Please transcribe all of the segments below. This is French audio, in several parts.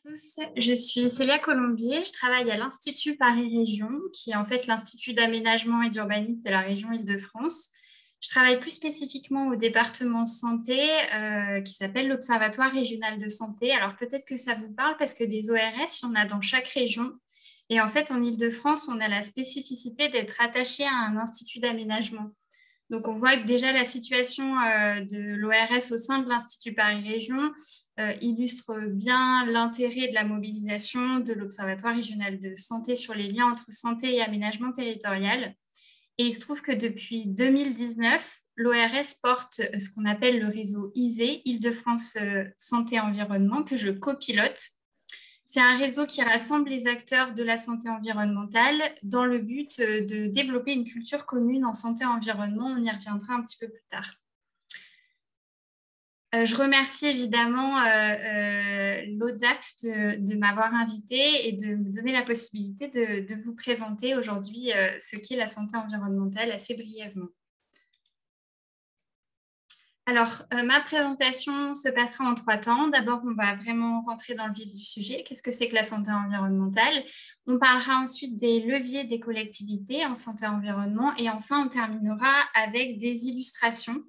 Tous, je suis Célia Colombier, je travaille à l'Institut Paris Région, qui est en fait l'Institut d'aménagement et d'urbanisme de la région Île-de-France. Je travaille plus spécifiquement au département santé qui s'appelle l'Observatoire régional de santé. Alors peut-être que ça vous parle parce que des ORS, il y en a dans chaque région. Et en fait, en Île-de-France, on a la spécificité d'être attaché à un institut d'aménagement. Donc, on voit que déjà la situation de l'ORS au sein de l'Institut Paris Région illustre bien l'intérêt de la mobilisation de l'Observatoire régional de santé sur les liens entre santé et aménagement territorial. Et il se trouve que depuis 2019, l'ORS porte ce qu'on appelle le réseau ISE, Île-de-France Santé Environnement, que je copilote. C'est un réseau qui rassemble les acteurs de la santé environnementale dans le but de développer une culture commune en santé-environnement. On y reviendra un petit peu plus tard. Je remercie évidemment l'ODAP de m'avoir invitée et de me donner la possibilité de vous présenter aujourd'hui ce qu'est la santé environnementale assez brièvement. Alors, ma présentation se passera en 3 temps. D'abord, on va vraiment rentrer dans le vif du sujet. Qu'est-ce que c'est que la santé environnementale? On parlera ensuite des leviers des collectivités en santé-environnement. Et enfin, on terminera avec des illustrations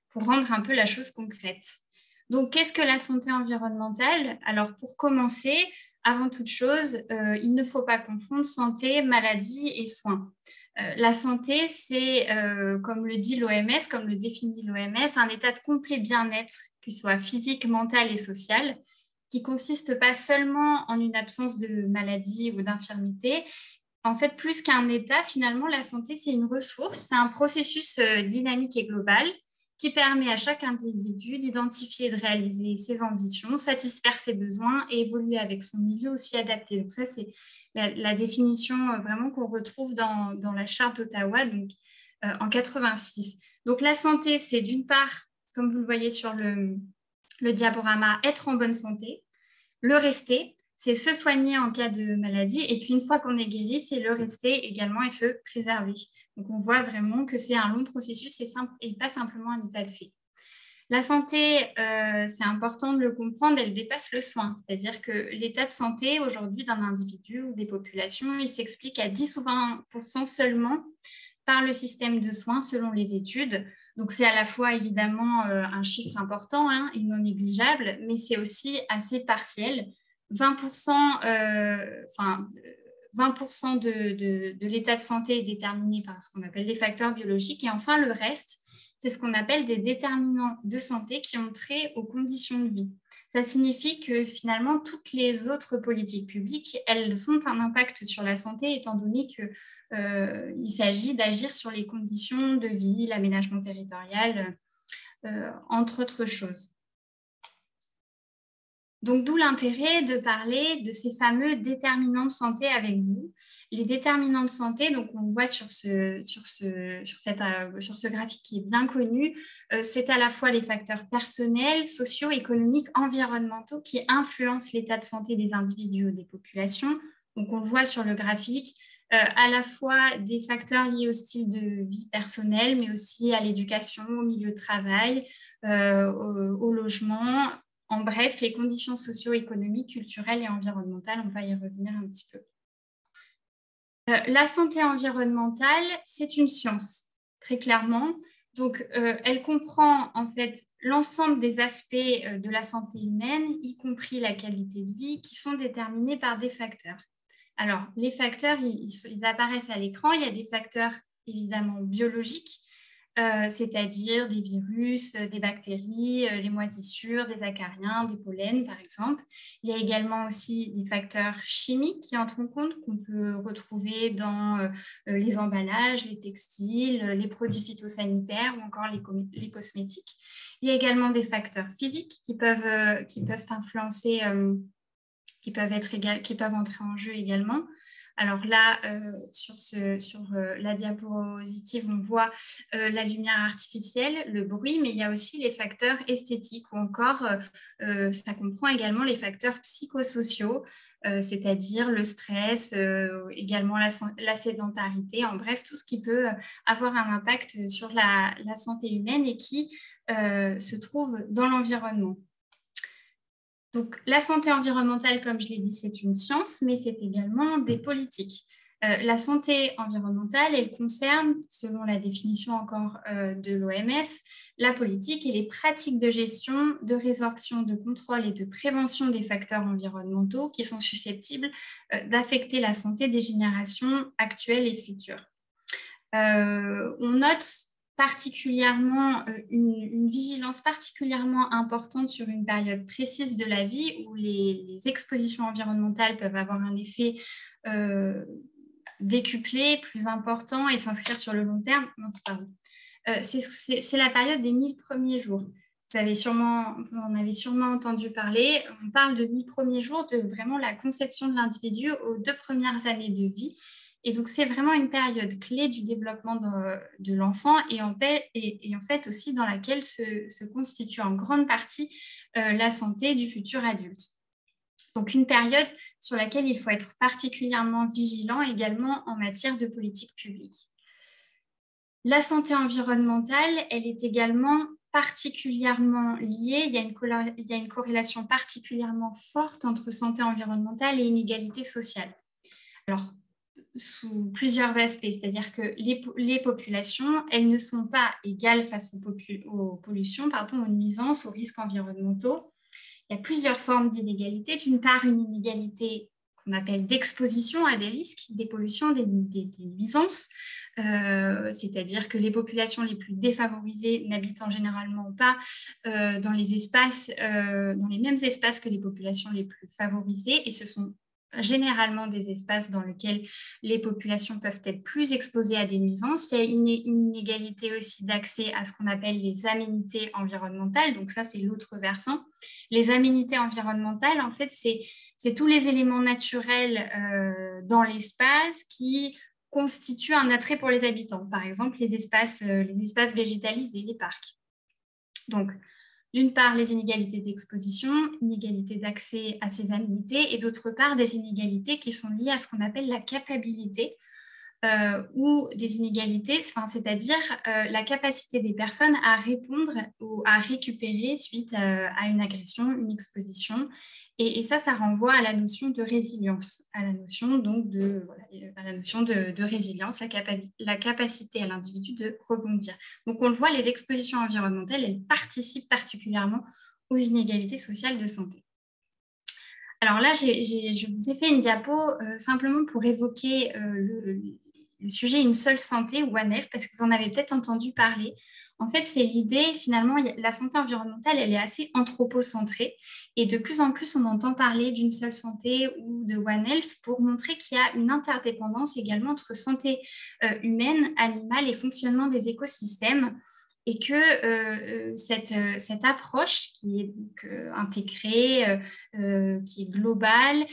pour rendre un peu la chose concrète. Donc, qu'est-ce que la santé environnementale? Alors, pour commencer, avant toute chose, il ne faut pas confondre santé, maladie et soins. La santé, c'est, comme le dit l'OMS, comme le définit l'OMS, un état de complet bien-être, que ce soit physique, mental et social, qui consiste pas seulement en une absence de maladie ou d'infirmité. En fait, plus qu'un état, finalement, la santé, c'est une ressource, c'est un processus dynamique et global qui permet à chaque individu d'identifier et de réaliser ses ambitions, satisfaire ses besoins et évoluer avec son milieu aussi adapté. Donc ça, c'est la définition vraiment qu'on retrouve dans la charte d'Ottawa en 86. Donc la santé, c'est d'une part, comme vous le voyez sur le diaporama, être en bonne santé. Le rester, c'est se soigner en cas de maladie. Et puis, une fois qu'on est guéri, c'est le rester également et se préserver. Donc, on voit vraiment que c'est un long processus et pas simplement un état de fait. La santé, c'est important de le comprendre, elle dépasse le soin. C'est-à-dire que l'état de santé aujourd'hui d'un individu ou des populations, il s'explique à 10 ou 20% seulement par le système de soins selon les études. Donc, c'est à la fois évidemment un chiffre important et non négligeable, mais c'est aussi assez partiel. 20%, 20% de l'état de santé est déterminé par ce qu'on appelle les facteurs biologiques. Et enfin, le reste, c'est ce qu'on appelle des déterminants de santé qui ont trait aux conditions de vie. Ça signifie que finalement, toutes les autres politiques publiques, elles ont un impact sur la santé, étant donné qu'il s'agit d'agir sur les conditions de vie, l'aménagement territorial, entre autres choses. Donc, d'où l'intérêt de parler de ces fameux déterminants de santé avec vous. Les déterminants de santé, donc on voit sur ce graphique qui est bien connu, c'est à la fois les facteurs personnels, sociaux, économiques, environnementaux qui influencent l'état de santé des individus ou des populations. Donc, on le voit sur le graphique, à la fois des facteurs liés au style de vie personnel, mais aussi à l'éducation, au milieu de travail, au logement. En bref, les conditions socio-économiques, culturelles et environnementales, on va y revenir un petit peu. La santé environnementale, c'est une science, très clairement. Donc, elle comprend en fait l'ensemble des aspects de la santé humaine, y compris la qualité de vie, qui sont déterminés par des facteurs. Alors, les facteurs, ils apparaissent à l'écran. Il y a des facteurs évidemment biologiques, c'est-à-dire des virus, des bactéries, les moisissures, des acariens, des pollens, par exemple. Il y a également aussi des facteurs chimiques qui entrent en compte, qu'on peut retrouver dans les emballages, les textiles, les produits phytosanitaires ou encore les cosmétiques. Il y a également des facteurs physiques qui peuvent influencer, qui peuvent entrer en jeu également. Alors là, sur la diapositive, on voit la lumière artificielle, le bruit, mais il y a aussi les facteurs esthétiques ou encore, ça comprend également les facteurs psychosociaux, c'est-à-dire le stress, également la sédentarité, en bref, tout ce qui peut avoir un impact sur la santé humaine et qui se trouve dans l'environnement. Donc, la santé environnementale, comme je l'ai dit, c'est une science, mais c'est également des politiques. La santé environnementale, elle concerne, selon la définition encore de l'OMS, la politique et les pratiques de gestion, de résorption, de contrôle et de prévention des facteurs environnementaux qui sont susceptibles d'affecter la santé des générations actuelles et futures. On note particulièrement une vigilance particulièrement importante sur une période précise de la vie où les expositions environnementales peuvent avoir un effet décuplé, plus important et s'inscrire sur le long terme. Non, c'est la période des 1000 premiers jours. Vous en avez sûrement entendu parler. On parle de 1000 premiers jours, de vraiment la conception de l'individu aux 2 premières années de vie. Et donc, c'est vraiment une période clé du développement de l'enfant et en fait aussi dans laquelle se constitue en grande partie la santé du futur adulte. Donc, une période sur laquelle il faut être particulièrement vigilant également en matière de politique publique. La santé environnementale, elle est également particulièrement liée. Il y a une corrélation particulièrement forte entre santé environnementale et inégalité sociale. Alors, sous plusieurs aspects, c'est-à-dire que les populations, elles ne sont pas égales face aux pollutions, aux nuisances, aux risques environnementaux. Il y a plusieurs formes d'inégalité. D'une part, une inégalité qu'on appelle d'exposition à des risques, des pollutions, des nuisances, c'est-à-dire que les populations les plus défavorisées n'habitent généralement pas dans les mêmes espaces que les populations les plus favorisées, et ce sont généralement des espaces dans lesquels les populations peuvent être plus exposées à des nuisances. Il y a une inégalité aussi d'accès à ce qu'on appelle les aménités environnementales. Donc ça, c'est l'autre versant. Les aménités environnementales, en fait, c'est tous les éléments naturels dans l'espace qui constituent un attrait pour les habitants. Par exemple, les espaces végétalisés, les parcs. Donc, d'une part, les inégalités d'exposition, inégalités d'accès à ces aménités, et d'autre part, des inégalités qui sont liées à ce qu'on appelle la capacité, ou des inégalités, c'est-à-dire la capacité des personnes à répondre ou à récupérer suite à une agression, une exposition. Et ça renvoie à la notion de résilience, à la notion de résilience, la capacité à l'individu de rebondir. Donc on le voit, les expositions environnementales, elles participent particulièrement aux inégalités sociales de santé. Alors là, je vous ai fait une diapo simplement pour évoquer le sujet Une seule santé, ou One Health, parce que vous en avez peut-être entendu parler. En fait, c'est l'idée, finalement, la santé environnementale, elle est assez anthropocentrée, et de plus en plus, on entend parler d'une seule santé ou de One Health pour montrer qu'il y a une interdépendance également entre santé humaine, animale et fonctionnement des écosystèmes, et que cette approche qui est donc, intégrée, qui est globale,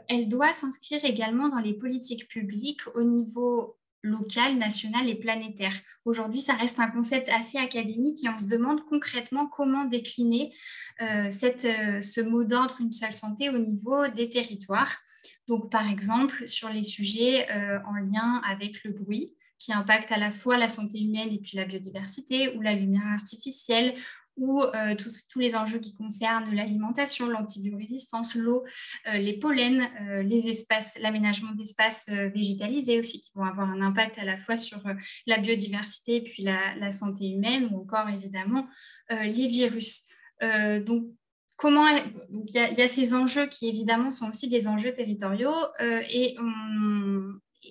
elle doit s'inscrire également dans les politiques publiques au niveau local, national et planétaire. Aujourd'hui, ça reste un concept assez académique et on se demande concrètement comment décliner ce mot d'ordre, une seule santé, au niveau des territoires. Donc, par exemple, sur les sujets en lien avec le bruit, qui impactent à la fois la santé humaine et puis la biodiversité, ou la lumière artificielle, ou tous les enjeux qui concernent l'alimentation, l'antibiorésistance, l'eau, les pollens, les espaces, l'aménagement d'espaces végétalisés aussi, qui vont avoir un impact à la fois sur la biodiversité et puis la santé humaine, ou encore évidemment les virus. Donc, il y a ces enjeux qui évidemment sont aussi des enjeux territoriaux, et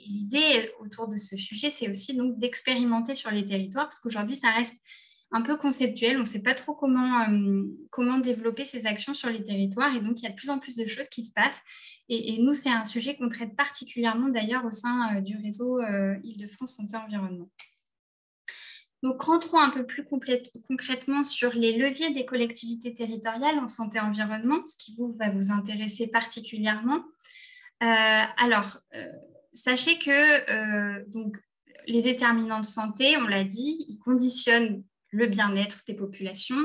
l'idée autour de ce sujet, c'est aussi donc d'expérimenter sur les territoires, parce qu'aujourd'hui, ça reste un peu conceptuel. On ne sait pas trop comment développer ces actions sur les territoires. Et donc, il y a de plus en plus de choses qui se passent. Et nous, c'est un sujet qu'on traite particulièrement d'ailleurs au sein du réseau Île-de-France Santé Environnement. Donc, rentrons un peu plus concrètement sur les leviers des collectivités territoriales en santé environnement, ce qui va vous intéresser particulièrement. Sachez que donc, les déterminants de santé, on l'a dit, ils conditionnent le bien-être des populations,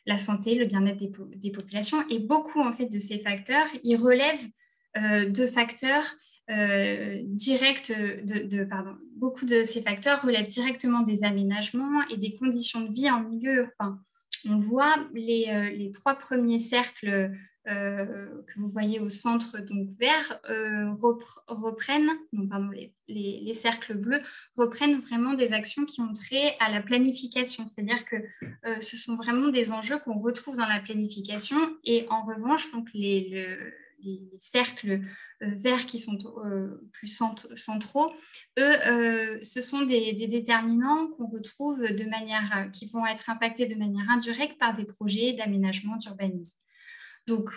la santé, le bien-être des populations, et beaucoup en fait de ces facteurs, ils relèvent de facteurs directs, beaucoup de ces facteurs relèvent directement des aménagements et des conditions de vie en milieu urbain. On voit les 3 premiers cercles que vous voyez au centre, donc vert, reprennent, non, pardon, les cercles bleus reprennent vraiment des actions qui ont trait à la planification. C'est-à-dire que ce sont vraiment des enjeux qu'on retrouve dans la planification. Et en revanche, donc les cercles verts qui sont plus centraux, eux, ce sont des déterminants qu'on retrouve qui vont être impactés de manière indirecte par des projets d'aménagement, d'urbanisme. Donc,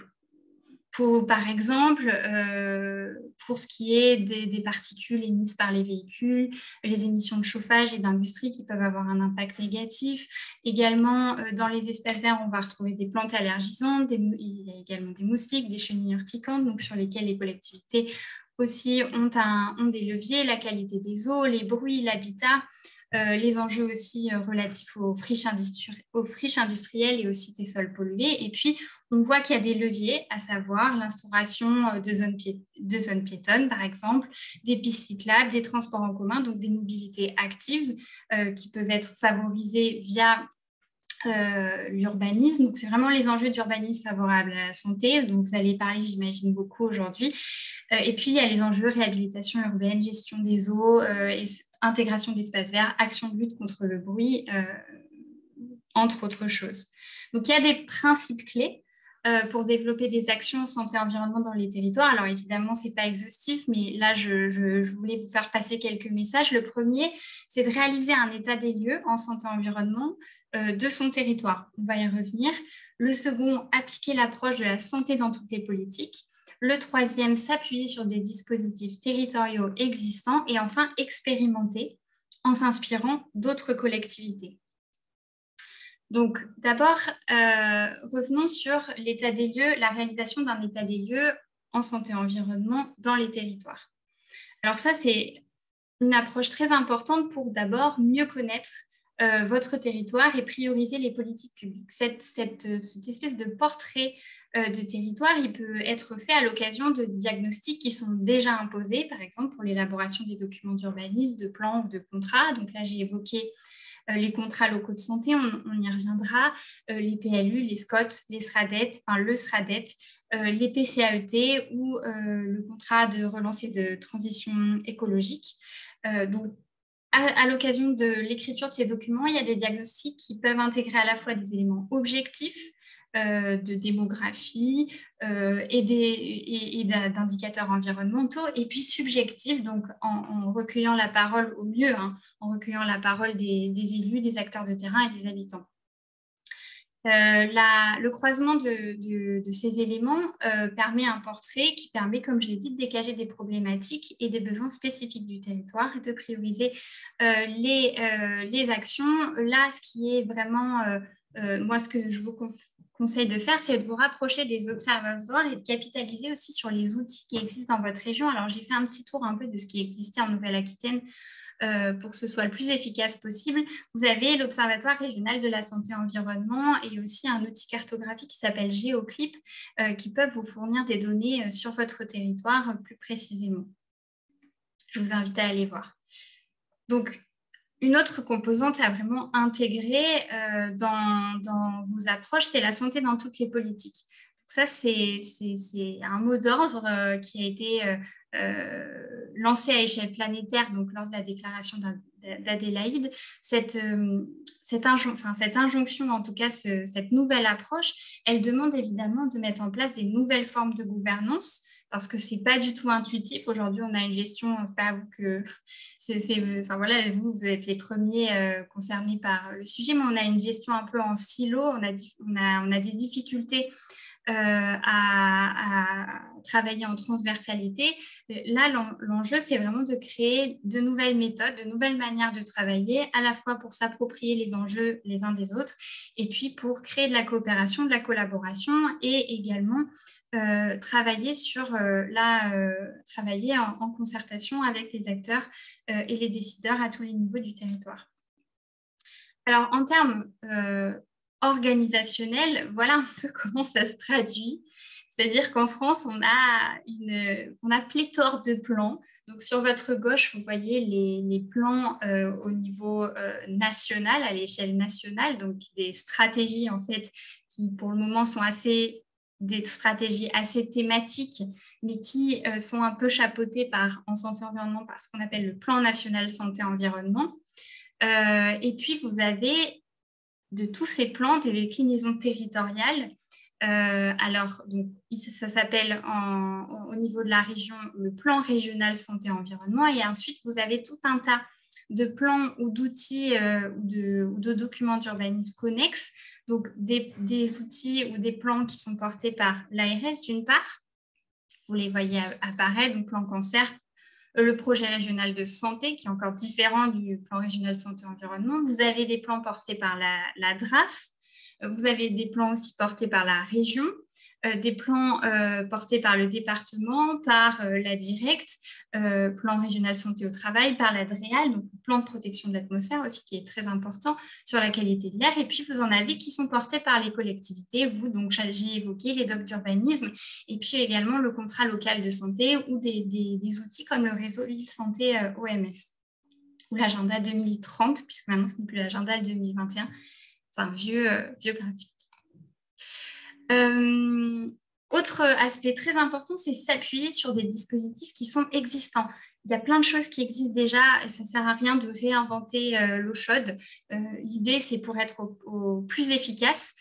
par exemple, pour ce qui est des particules émises par les véhicules, les émissions de chauffage et d'industrie qui peuvent avoir un impact négatif. Également, dans les espaces verts, on va retrouver des plantes allergisantes, il y a également des moustiques, des chenilles urticantes, donc sur lesquelles les collectivités aussi ont des leviers, la qualité des eaux, les bruits, l'habitat. Les enjeux aussi relatifs aux friches industrielles et aux sites et sols pollués. Et puis, on voit qu'il y a des leviers, à savoir l'instauration de zones piétonnes, par exemple, des pistes cyclables, des transports en commun, donc des mobilités actives qui peuvent être favorisées via l'urbanisme. Donc, c'est vraiment les enjeux d'urbanisme favorable à la santé, dont vous allez parler, j'imagine, beaucoup aujourd'hui. Et puis, il y a les enjeux réhabilitation urbaine, gestion des eaux, intégration d'espaces verts, action de lutte contre le bruit, entre autres choses. Donc, il y a des principes clés pour développer des actions santé-environnement dans les territoires. Alors, évidemment, ce n'est pas exhaustif, mais là, je voulais vous faire passer quelques messages. Le premier, c'est de réaliser un état des lieux en santé-environnement de son territoire. On va y revenir. Le second, appliquer l'approche de la santé dans toutes les politiques. Le troisième, s'appuyer sur des dispositifs territoriaux existants. Et enfin, expérimenter en s'inspirant d'autres collectivités. Donc, d'abord, revenons sur l'état des lieux, la réalisation d'un état des lieux en santé-environnement dans les territoires. Alors ça, c'est une approche très importante pour d'abord mieux connaître votre territoire et prioriser les politiques publiques. Cette espèce de portrait de territoire, il peut être fait à l'occasion de diagnostics qui sont déjà imposés, par exemple pour l'élaboration des documents d'urbanisme, de plans ou de contrats. Donc là, j'ai évoqué les contrats locaux de santé, on y reviendra, les PLU, les SCOT, les SRADET, enfin le SRADET, les PCAET ou le contrat de relance et de transition écologique. Donc, à l'occasion de l'écriture de ces documents, il y a des diagnostics qui peuvent intégrer à la fois des éléments objectifs de démographie et d'indicateurs environnementaux, et puis subjectifs, donc en recueillant la parole au mieux, en recueillant la parole des élus, des acteurs de terrain et des habitants. Le croisement de ces éléments permet un portrait qui permet, comme je l'ai dit, de dégager des problématiques et des besoins spécifiques du territoire et de prioriser les actions. Là, ce qui est vraiment, moi, ce que je vous conseille de faire, c'est de vous rapprocher des observatoires et de capitaliser aussi sur les outils qui existent dans votre région. Alors, j'ai fait un petit tour un peu de ce qui existait en Nouvelle-Aquitaine pour que ce soit le plus efficace possible. Vous avez l'Observatoire régional de la santé et environnement et aussi un outil cartographique qui s'appelle Géoclip qui peuvent vous fournir des données sur votre territoire plus précisément. Je vous invite à aller voir. Donc, une autre composante à vraiment intégrer dans vos approches, c'est la santé dans toutes les politiques. Donc ça, c'est un mot d'ordre qui a été lancé à échelle planétaire donc, lors de la déclaration d'Adélaïde. Cette injonction, en tout cas cette nouvelle approche, elle demande évidemment de mettre en place des nouvelles formes de gouvernance parce que ce n'est pas du tout intuitif. Aujourd'hui, on a une gestion, c'est pas vous que... enfin, voilà, vous êtes les premiers concernés par le sujet, mais on a une gestion un peu en silo, on a des difficultés à travailler en transversalité. Là, l'enjeu, c'est vraiment de créer de nouvelles méthodes, de nouvelles manières de travailler, à la fois pour s'approprier les enjeux les uns des autres, et puis pour créer de la coopération, de la collaboration, et également travailler en concertation avec les acteurs et les décideurs à tous les niveaux du territoire. Alors, en termes organisationnel, voilà un peu comment ça se traduit. C'est-à-dire qu'en France, on a pléthore de plans. Donc, sur votre gauche, vous voyez les plans au niveau national, à l'échelle nationale, donc des stratégies en fait qui, pour le moment, sont assez des stratégies assez thématiques, mais qui sont un peu chapeautées en santé-environnement par ce qu'on appelle le plan national santé-environnement. Et puis, vous avez de tous ces plans des déclinaisons territoriales. Alors, donc, ça s'appelle au niveau de la région le plan régional santé-environnement. Et ensuite, vous avez tout un tas de plans ou d'outils ou de documents d'urbanisme connexes, donc des outils ou des plans qui sont portés par l'ARS d'une part, vous les voyez apparaître, donc plan cancer, le projet régional de santé qui est encore différent du plan régional santé-environnement, vous avez des plans portés par la DRAF, vous avez des plans aussi portés par la région, des plans portés par le département, par la DIRECT, plan régional santé au travail, par la DREAL, donc plan de protection de l'atmosphère aussi qui est très important sur la qualité de l'air. Et puis vous en avez qui sont portés par les collectivités, vous, donc j'ai évoqué les docs d'urbanisme, et puis également le contrat local de santé ou des outils comme le réseau Ville Santé OMS ou l'agenda 2030, puisque maintenant ce n'est plus l'agenda 2021. C'est un vieux graphique. Autre aspect très important, c'est s'appuyer sur des dispositifs qui sont existants. Il y a plein de choses qui existent déjà et ça ne sert à rien de réinventer l'eau chaude. L'idée, c'est pour être au plus efficace,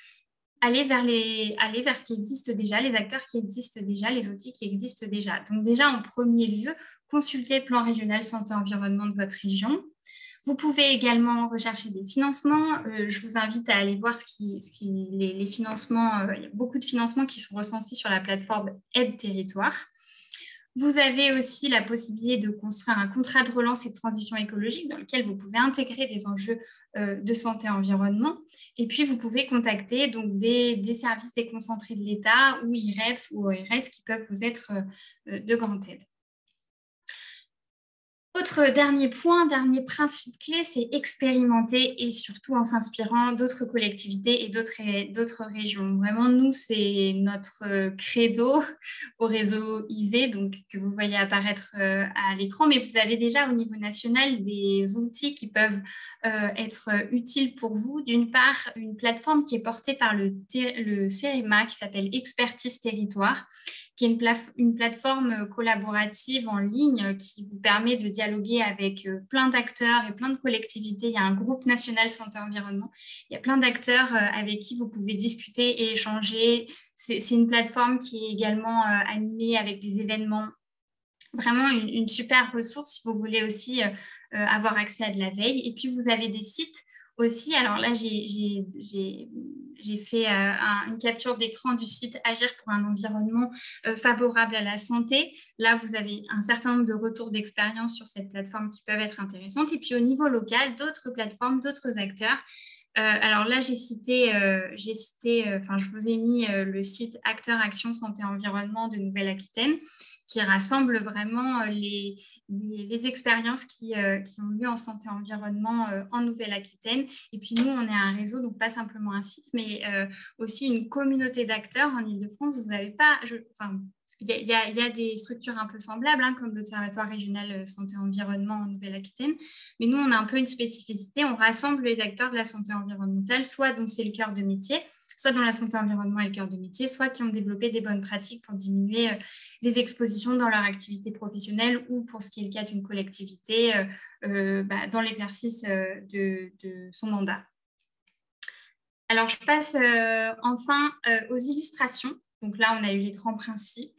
aller vers ce qui existe déjà, les acteurs qui existent déjà, les outils qui existent déjà. Donc déjà, en premier lieu, consultez le plan régional santé-environnement de votre région. Vous pouvez également rechercher des financements. Je vous invite à aller voir les financements. Il y a beaucoup de financements qui sont recensés sur la plateforme Aide Territoire. Vous avez aussi la possibilité de construire un contrat de relance et de transition écologique dans lequel vous pouvez intégrer des enjeux de santé-environnement. Et puis, vous pouvez contacter donc, des services déconcentrés de l'État ou IREPS ou ORS qui peuvent vous être de grande aide. Autre dernier point, dernier principe clé, c'est expérimenter et surtout en s'inspirant d'autres collectivités et d'autres régions. Vraiment, nous, c'est notre credo au réseau ISE, donc, que vous voyez apparaître à l'écran, mais vous avez déjà au niveau national des outils qui peuvent être utiles pour vous. D'une part, une plateforme qui est portée par le CEREMA qui s'appelle Expertise Territoire, qui est une plateforme collaborative en ligne qui vous permet de dialoguer avec plein d'acteurs et plein de collectivités. Il y a un groupe national santé-environnement. Il y a plein d'acteurs avec qui vous pouvez discuter et échanger. C'est une plateforme qui est également animée avec des événements. Vraiment une super ressource si vous voulez aussi avoir accès à de la veille. Et puis, vous avez des sites aussi. Alors là, j'ai fait une capture d'écran du site Agir pour un environnement favorable à la santé. Là, vous avez un certain nombre de retours d'expérience sur cette plateforme qui peuvent être intéressantes. Et puis, au niveau local, d'autres plateformes, d'autres acteurs. Alors là, je vous ai mis le site Acteurs Action Santé Environnement de Nouvelle-Aquitaine qui rassemble vraiment les expériences qui ont lieu en santé-environnement en Nouvelle-Aquitaine. Et puis nous, on est un réseau, donc pas simplement un site, mais aussi une communauté d'acteurs en Île-de-France. Vous n'avez pas... Il y a des structures un peu semblables, hein, comme l'Observatoire régional santé-environnement en Nouvelle-Aquitaine. Mais nous, on a un peu une spécificité. On rassemble les acteurs de la santé environnementale, soit dont c'est le cœur de métier, soit dans la santé-environnement et le cœur de métier, soit qui ont développé des bonnes pratiques pour diminuer les expositions dans leur activité professionnelle ou pour ce qui est le cas d'une collectivité dans l'exercice de son mandat. Alors, je passe enfin aux illustrations. Donc là, on a eu les grands principes.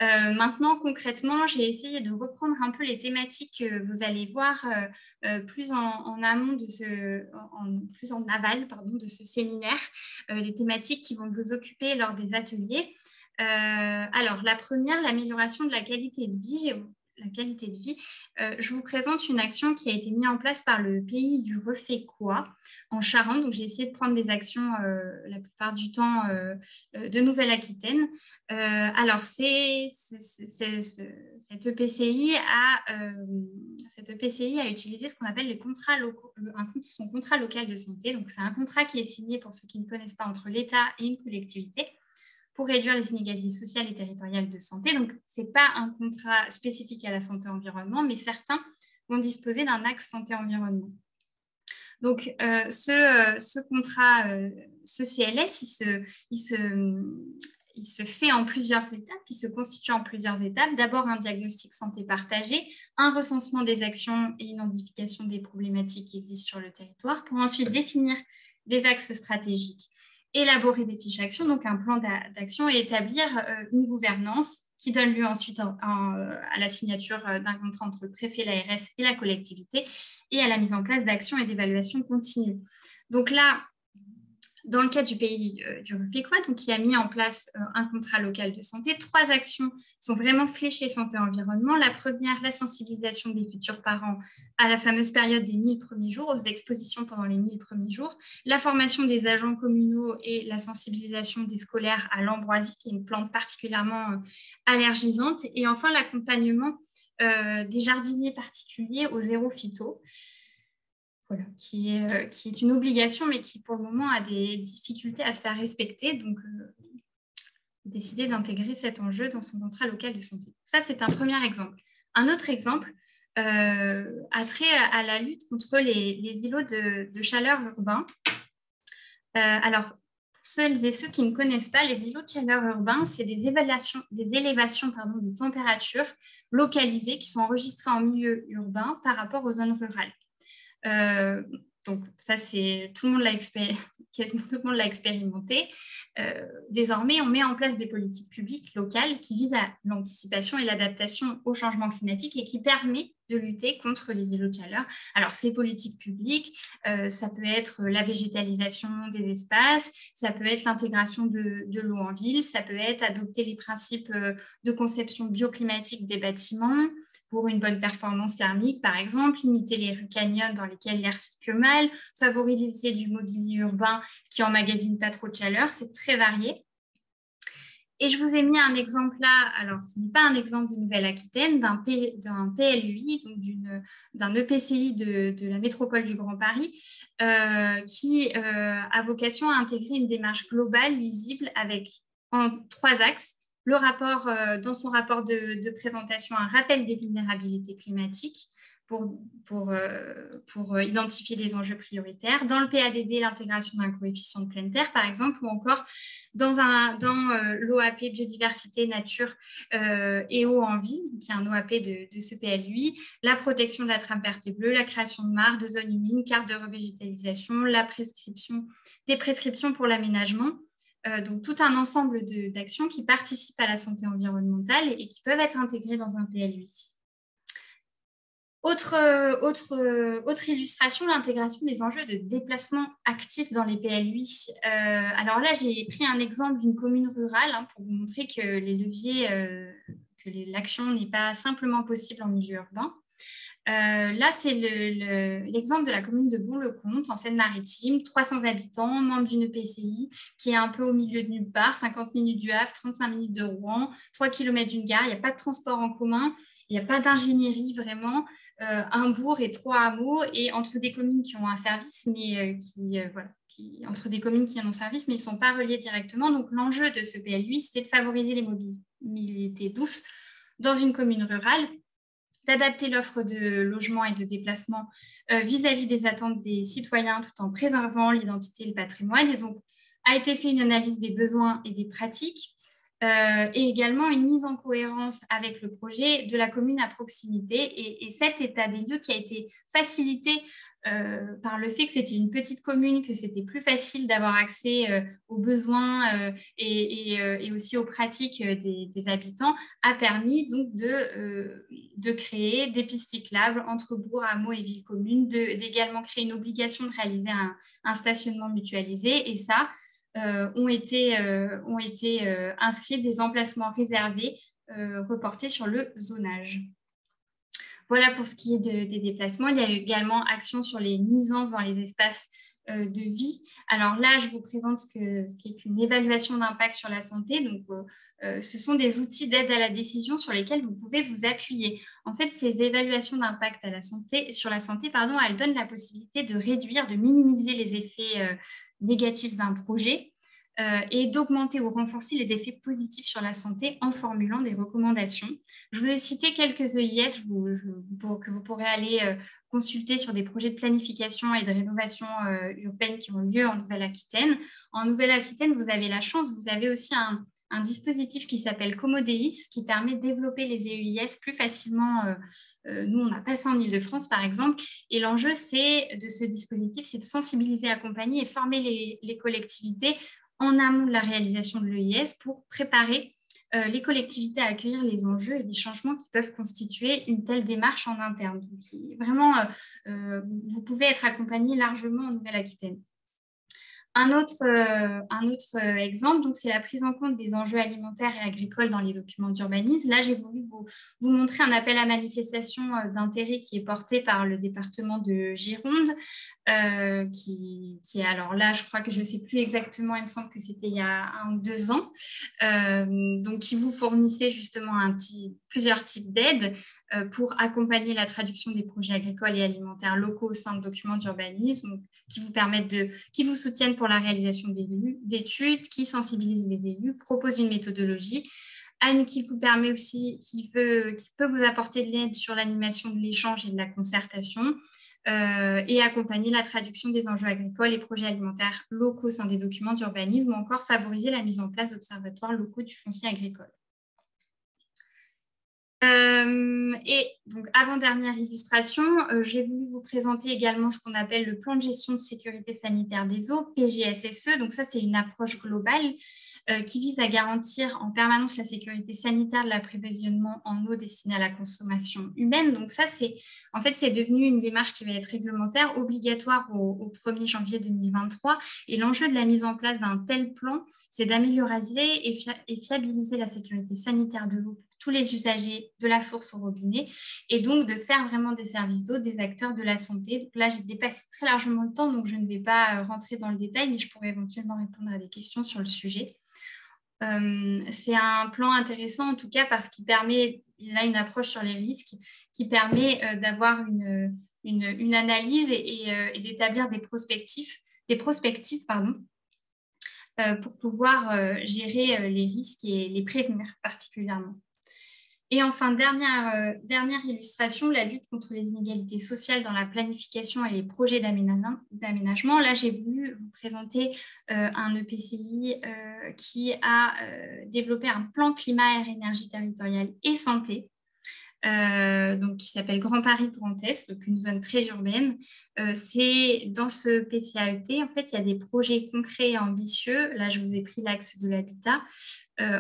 Maintenant, concrètement, j'ai essayé de reprendre un peu les thématiques que vous allez voir plus en amont plus en aval, pardon, de ce séminaire, les thématiques qui vont vous occuper lors des ateliers. Alors, la première, l'amélioration de la qualité de vie. Je vous présente une action qui a été mise en place par le pays du Refait-Quoi en Charente. Donc, j'ai essayé de prendre des actions la plupart du temps de Nouvelle-Aquitaine. Alors, cet EPCI a utilisé ce qu'on appelle les contrats locaux, son contrat local de santé. Donc, c'est un contrat qui est signé, pour ceux qui ne connaissent pas, entre l'État et une collectivité, pour réduire les inégalités sociales et territoriales de santé. Donc, ce n'est pas un contrat spécifique à la santé-environnement, mais certains vont disposer d'un axe santé-environnement. Donc, ce contrat, ce CLS, il se fait en plusieurs étapes, il se constitue en plusieurs étapes. D'abord, un diagnostic santé partagé, un recensement des actions et une identification des problématiques qui existent sur le territoire, pour ensuite définir des axes stratégiques, élaborer des fiches actions, donc un plan d'action, et établir une gouvernance qui donne lieu ensuite à la signature d'un contrat entre le préfet, l'ARS et la collectivité, et à la mise en place d'actions et d'évaluation continue. Donc là, dans le cas du pays du Rufisquois, donc qui a mis en place un contrat local de santé, 3 actions sont vraiment fléchées santé-environnement. La première, la sensibilisation des futurs parents à la fameuse période des 1000 premiers jours, aux expositions pendant les 1000 premiers jours, la formation des agents communaux et la sensibilisation des scolaires à l'ambroisie, qui est une plante particulièrement allergisante, et enfin l'accompagnement des jardiniers particuliers au zéro phyto. Voilà, qui est une obligation, mais qui pour le moment a des difficultés à se faire respecter. Donc, décider d'intégrer cet enjeu dans son contrat local de santé. Ça, c'est un premier exemple. Un autre exemple a trait à la lutte contre les îlots de chaleur urbains. Alors, pour celles et ceux qui ne connaissent pas, les îlots de chaleur urbains, c'est des élévations de température localisées qui sont enregistrées en milieu urbain par rapport aux zones rurales. Donc ça, tout le monde quasiment tout le monde l'a expérimenté. Désormais, on met en place des politiques publiques locales qui visent à l'anticipation et l'adaptation au changement climatique et qui permet de lutter contre les îlots de chaleur. Alors, ces politiques publiques, ça peut être la végétalisation des espaces, ça peut être l'intégration de l'eau en ville, ça peut être adopter les principes de conception bioclimatique des bâtiments, pour une bonne performance thermique, par exemple, limiter les rues canyons dans lesquelles l'air circule mal, favoriser du mobilier urbain qui emmagasine pas trop de chaleur, c'est très varié. Et je vous ai mis un exemple là, alors qui n'est pas un exemple de Nouvelle-Aquitaine, d'un PLUI, donc d'un EPCI de la métropole du Grand Paris, qui a vocation à intégrer une démarche globale, lisible, avec en 3 axes. Le rapport, dans son rapport de présentation, un rappel des vulnérabilités climatiques pour identifier les enjeux prioritaires. Dans le PADD, l'intégration d'un coefficient de pleine terre, par exemple, ou encore dans l'OAP biodiversité, nature et eau en ville, qui est un OAP de ce PLUI, la protection de la trame verte et bleue, la création de mares, de zones humides, carte de revégétalisation, des prescriptions pour l'aménagement. Donc, tout un ensemble d'actions qui participent à la santé environnementale et qui peuvent être intégrées dans un PLUI. Autre illustration, l'intégration des enjeux de déplacement actif dans les PLUI. Alors là, j'ai pris un exemple d'une commune rurale pour vous montrer que les leviers, l'action n'est pas simplement possible en milieu urbain. Là, c'est l'exemple de la commune de Bon-le-Comte, en Seine-Maritime, 300 habitants, membre d'une EPCI, qui est un peu au milieu de nulle part, 50 minutes du Havre, 35 minutes de Rouen, 3 km d'une gare, il n'y a pas de transport en commun, il n'y a pas d'ingénierie vraiment, un bourg et 3 hameaux, et entre des communes qui ont un service, mais entre des communes qui en ont service, mais ils ne sont pas reliés directement. Donc, l'enjeu de ce PLUI, c'était de favoriser les mobilités douces dans une commune rurale, d'adapter l'offre de logement et de déplacement vis-à-vis des attentes des citoyens tout en préservant l'identité et le patrimoine. Et donc, a été fait une analyse des besoins et des pratiques et également une mise en cohérence avec le projet de la commune à proximité. Et cet état des lieux qui a été facilité par le fait que c'était une petite commune, que c'était plus facile d'avoir accès aux besoins et aussi aux pratiques des habitants, a permis donc de créer des pistes cyclables entre bourg, hameaux et villes communes, d'également créer une obligation de réaliser un stationnement mutualisé. Et ça, ont été inscrits des emplacements réservés reportés sur le zonage. Voilà pour ce qui est des déplacements. Il y a également action sur les nuisances dans les espaces de vie. Alors là, je vous présente ce qui est une évaluation d'impact sur la santé. Donc, ce sont des outils d'aide à la décision sur lesquels vous pouvez vous appuyer. En fait, ces évaluations d'impact sur la santé, elles donnent la possibilité de réduire, de minimiser les effets négatifs d'un projet et d'augmenter ou renforcer les effets positifs sur la santé en formulant des recommandations. Je vous ai cité quelques EIS que vous pourrez aller consulter sur des projets de planification et de rénovation urbaine qui ont lieu en Nouvelle-Aquitaine. En Nouvelle-Aquitaine, vous avez la chance, vous avez aussi un dispositif qui s'appelle Comodeis, qui permet de développer les EUIS plus facilement. Nous, on n'a pas ça en Île-de-France, par exemple. Et l'enjeu de ce dispositif, c'est de sensibiliser, accompagner et former les collectivités en amont de la réalisation de l'EIS pour préparer les collectivités à accueillir les enjeux et les changements qui peuvent constituer une telle démarche en interne. Donc, vraiment, vous pouvez être accompagné largement en Nouvelle-Aquitaine. Un autre exemple, donc, c'est la prise en compte des enjeux alimentaires et agricoles dans les documents d'urbanisme. Là, j'ai voulu vous montrer un appel à manifestation d'intérêt qui est porté par le département de Gironde, qui est, alors là, je crois que je ne sais plus exactement, il me semble que c'était il y a 1 ou 2 ans, donc qui vous fournissait justement plusieurs types d'aides pour accompagner la traduction des projets agricoles et alimentaires locaux au sein de documents d'urbanisme, qui vous soutiennent pour la réalisation d'études, qui sensibilisent les élus, proposent une méthodologie. Anne, qui vous permet aussi, qui peut vous apporter de l'aide sur l'animation de l'échange et de la concertation, et accompagner la traduction des enjeux agricoles et projets alimentaires locaux au sein des documents d'urbanisme, ou encore favoriser la mise en place d'observatoires locaux du foncier agricole. Et donc, avant-dernière illustration, j'ai voulu vous présenter également ce qu'on appelle le plan de gestion de sécurité sanitaire des eaux, PGSSE. Donc ça, c'est une approche globale qui vise à garantir en permanence la sécurité sanitaire de l'approvisionnement en eau destinée à la consommation humaine. Donc ça, c'est devenu une démarche qui va être réglementaire, obligatoire au 1er janvier 2023. Et l'enjeu de la mise en place d'un tel plan, c'est d'améliorer et fiabiliser la sécurité sanitaire de l'eau tous les usagers de la source au robinet, et donc de faire vraiment des services d'eau, des acteurs de la santé. Donc là, j'ai dépassé très largement le temps, donc je ne vais pas rentrer dans le détail, mais je pourrais éventuellement répondre à des questions sur le sujet. C'est un plan intéressant, en tout cas, parce qu'il permet, il a une approche sur les risques, qui permet d'avoir une analyse et d'établir des prospectives, pour pouvoir gérer les risques et les prévenir particulièrement. Et enfin, dernière illustration, la lutte contre les inégalités sociales dans la planification et les projets d'aménagement. Là, j'ai voulu vous présenter un EPCI qui a développé un plan climat, air, énergie territoriale et santé, donc qui s'appelle Grand Paris Grand Est, donc une zone très urbaine. C'est dans ce PCAET, en fait, il y a des projets concrets et ambitieux. Là, je vous ai pris l'axe de l'habitat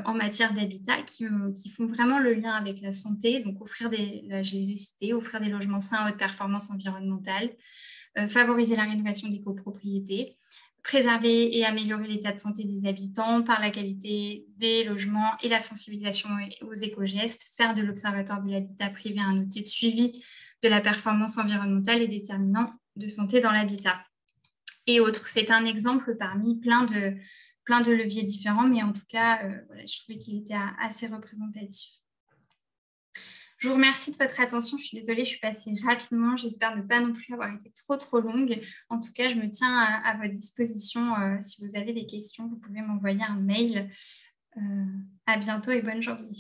en matière d'habitat qui font vraiment le lien avec la santé. Donc, là, je les ai cités, offrir des logements sains à haute performance environnementale, favoriser la rénovation des copropriétés, préserver et améliorer l'état de santé des habitants par la qualité des logements et la sensibilisation aux éco-gestes, faire de l'Observatoire de l'habitat privé un outil de suivi de la performance environnementale et déterminant de santé dans l'habitat. Et autres, c'est un exemple parmi plein de leviers différents, mais en tout cas, voilà, je trouvais qu'il était assez représentatif. Je vous remercie de votre attention. Je suis désolée, je suis passée rapidement. J'espère ne pas non plus avoir été trop longue. En tout cas, je me tiens à votre disposition. Si vous avez des questions, vous pouvez m'envoyer un mail. À bientôt et bonne journée.